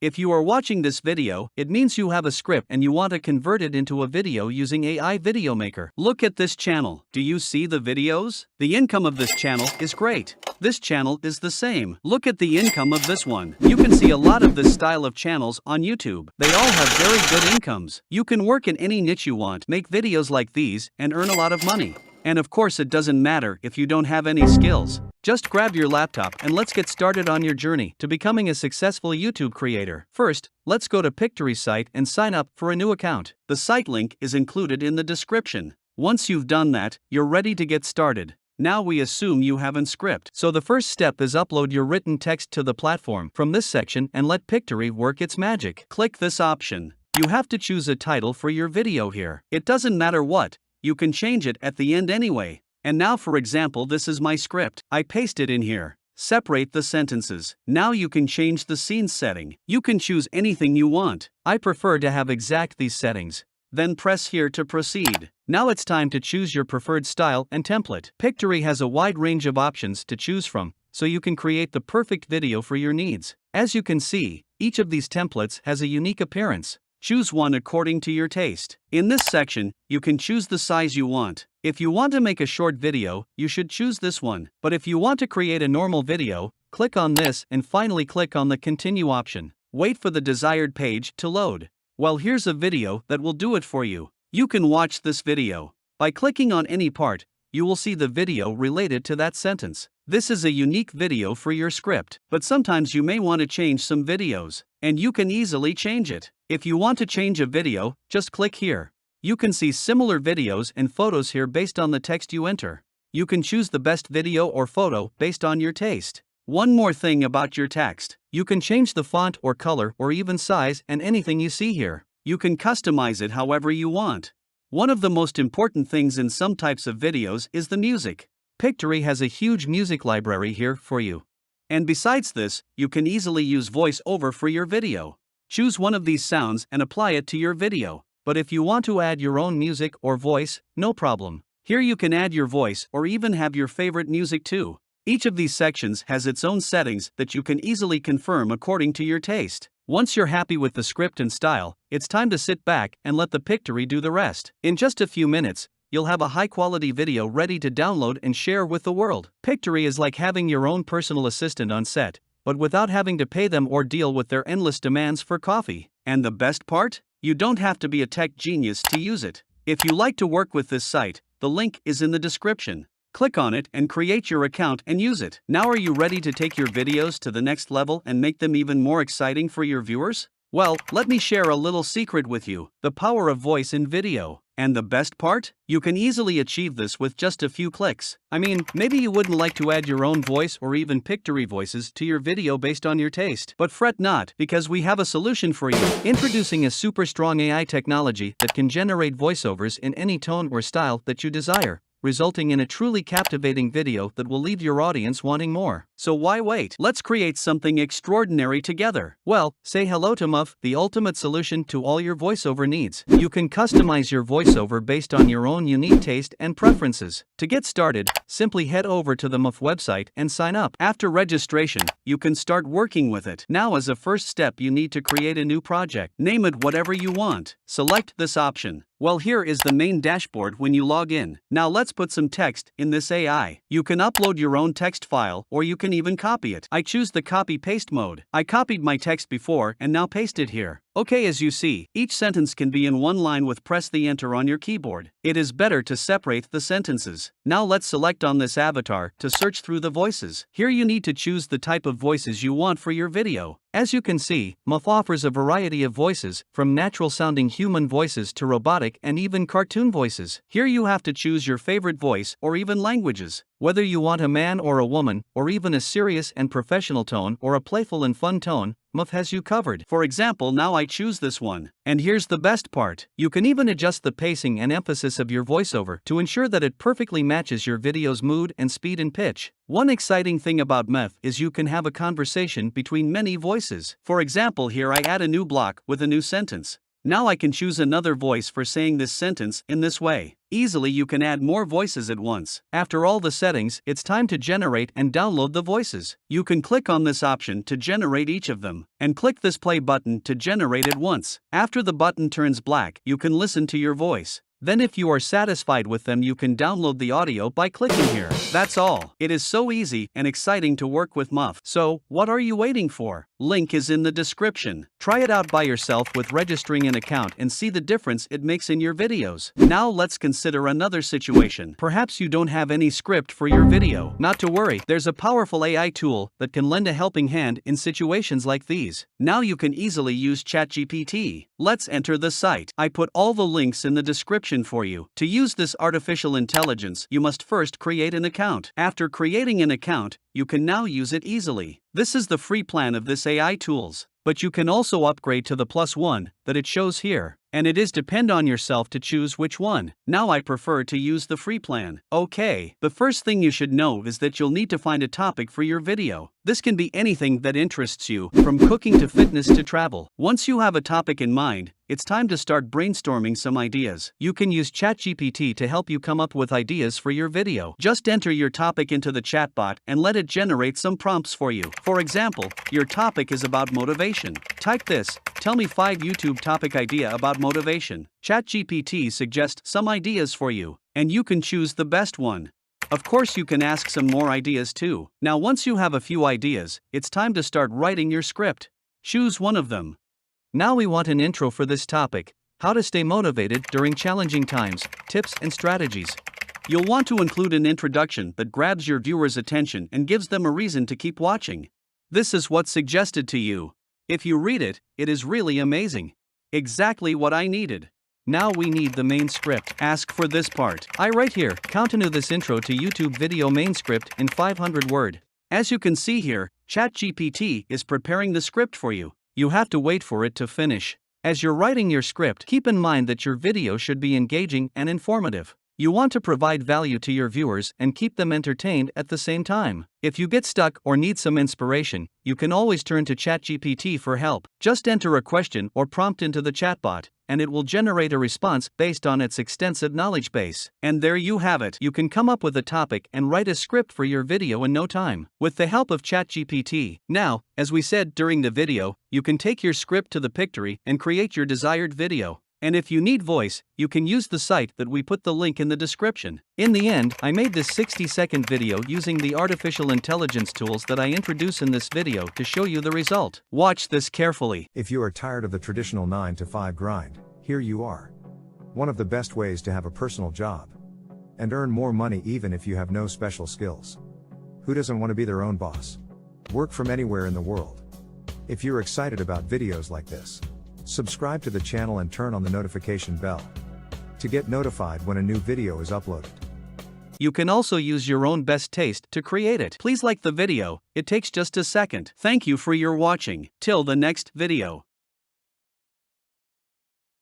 If you are watching this video, it means you have a script and you want to convert it into a video using AI Video Maker. Look at this channel. Do you see the videos? The income of this channel is great. This channel is the same. Look at the income of this one. You can see a lot of this style of channels on YouTube. They all have very good incomes. You can work in any niche you want, make videos like these, and earn a lot of money. And of course it doesn't matter if you don't have any skills. Just grab your laptop and let's get started on your journey to becoming a successful YouTube creator. First, let's go to Pictory site and sign up for a new account. The site link is included in the description. Once you've done that, you're ready to get started. Now we assume you have a script. So the first step is upload your written text to the platform from this section and let Pictory work its magic. Click this option. You have to choose a title for your video here. It doesn't matter what. You can change it at the end anyway. And now for example, this is my script. I paste it in here. Separate the sentences. Now you can change the scene setting. You can choose anything you want. I prefer to have exact these settings. Then press here to proceed. Now it's time to choose your preferred style and template. Pictory has a wide range of options to choose from, so you can create the perfect video for your needs. As you can see, each of these templates has a unique appearance. Choose one according to your taste. In this section, you can choose the size you want. If you want to make a short video, you should choose this one. But if you want to create a normal video, click on this and finally click on the Continue option. Wait for the desired page to load. Well, here's a video that will do it for you. You can watch this video. By clicking on any part, you will see the video related to that sentence. This is a unique video for your script, but sometimes you may want to change some videos, and you can easily change it. If you want to change a video, just click here. You can see similar videos and photos here based on the text you enter. You can choose the best video or photo based on your taste. One more thing about your text. You can change the font or color or even size and anything you see here. You can customize it however you want. One of the most important things in some types of videos is the music. Pictory has a huge music library here for you. And besides this, you can easily use voiceover for your video. Choose one of these sounds and apply it to your video. But if you want to add your own music or voice, no problem. Here you can add your voice or even have your favorite music too. Each of these sections has its own settings that you can easily confirm according to your taste. Once you're happy with the script and style, it's time to sit back and let the Pictory do the rest. In just a few minutes, you'll have a high-quality video ready to download and share with the world. Pictory is like having your own personal assistant on set, but without having to pay them or deal with their endless demands for coffee. And the best part? You don't have to be a tech genius to use it. If you like to work with this site, the link is in the description. Click on it and create your account and use it. Now are you ready to take your videos to the next level and make them even more exciting for your viewers? Well, let me share a little secret with you: the power of voice in video. And the best part? You can easily achieve this with just a few clicks. I mean, maybe you wouldn't like to add your own voice or even Pictory voices to your video based on your taste. But fret not, because we have a solution for you. Introducing a super strong AI technology that can generate voiceovers in any tone or style that you desire, resulting in a truly captivating video that will leave your audience wanting more. So why wait? Let's create something extraordinary together. Well, say hello to Murf, the ultimate solution to all your voiceover needs. You can customize your voiceover based on your own unique taste and preferences. To get started, simply head over to the Murf website and sign up. After registration, you can start working with it. Now, as a first step, you need to create a new project. Name it whatever you want. Select this option. Well, here is the main dashboard when you log in. Now let's put some text in this AI. You can upload your own text file, or you can even copy it. I choose the copy-paste mode. I copied my text before and now paste it here. Okay, as you see, each sentence can be in one line with press the enter on your keyboard. It is better to separate the sentences. Now let's select on this avatar to search through the voices. Here you need to choose the type of voices you want for your video. As you can see, Murf offers a variety of voices, from natural-sounding human voices to robotic and even cartoon voices. Here you have to choose your favorite voice or even languages. Whether you want a man or a woman, or even a serious and professional tone or a playful and fun tone, Murf has you covered. For example, now I choose this one. And here's the best part. You can even adjust the pacing and emphasis of your voiceover to ensure that it perfectly matches your video's mood and speed and pitch. One exciting thing about Murf is you can have a conversation between many voices. For example, here I add a new block with a new sentence. Now I can choose another voice for saying this sentence in this way. Easily you can add more voices at once. After all the settings, it's time to generate and download the voices. You can click on this option to generate each of them, and click this play button to generate it once. After the button turns black, you can listen to your voice. Then if you are satisfied with them, you can download the audio by clicking here. That's all. It is so easy and exciting to work with Murf. So, what are you waiting for? Link is in the description. Try it out by yourself with registering an account and see the difference it makes in your videos. Now let's consider another situation. Perhaps you don't have any script for your video. Not to worry, there's a powerful AI tool that can lend a helping hand in situations like these. Now you can easily use ChatGPT. Let's enter the site. I put all the links in the description for you. To use this artificial intelligence, you must first create an account. After creating an account, you can now use it easily. This is the free plan of this AI tools, but you can also upgrade to the +1 that it shows here, and it is depend on yourself to choose which one. Now I prefer to use the free plan. Okay, the first thing you should know is that you'll need to find a topic for your video. This can be anything that interests you, from cooking to fitness to travel. Once you have a topic in mind, it's time to start brainstorming some ideas. You can use ChatGPT to help you come up with ideas for your video. Just enter your topic into the chatbot and let it generate some prompts for you. For example, your topic is about motivation. Type this: tell me 5 YouTube topic idea about motivation. ChatGPT suggests some ideas for you, and you can choose the best one. Of course, you can ask some more ideas too. Now, once you have a few ideas, it's time to start writing your script. Choose one of them. Now we want an intro for this topic: how to stay motivated during challenging times, tips and strategies. You'll want to include an introduction that grabs your viewers' attention and gives them a reason to keep watching. This is what's suggested to you. If you read it, it is really amazing. Exactly what I needed. Now we need the main script. Ask for this part. I write here, continue this intro to YouTube video main script in 500 word. As you can see here, ChatGPT is preparing the script for you. You have to wait for it to finish. As you're writing your script, keep in mind that your video should be engaging and informative. You want to provide value to your viewers and keep them entertained at the same time. If you get stuck or need some inspiration, you can always turn to ChatGPT for help. Just enter a question or prompt into the chatbot, and it will generate a response based on its extensive knowledge base. And there you have it. You can come up with a topic and write a script for your video in no time, with the help of ChatGPT. Now, as we said during the video, you can take your script to the Pictory and create your desired video. And if you need voice, you can use the site that we put the link in the description. In the end, I made this 60-second video using the artificial intelligence tools that I introduce in this video to show you the result. Watch this carefully. If you are tired of the traditional 9-to-5 grind, here you are. One of the best ways to have a personal job and earn more money even if you have no special skills. Who doesn't want to be their own boss? Work from anywhere in the world. If you're excited about videos like this, subscribe to the channel and turn on the notification bell to get notified when a new video is uploaded. You can also use your own best taste to create it. Please like the video, it takes just a second. Thank you for your watching. Till the next video.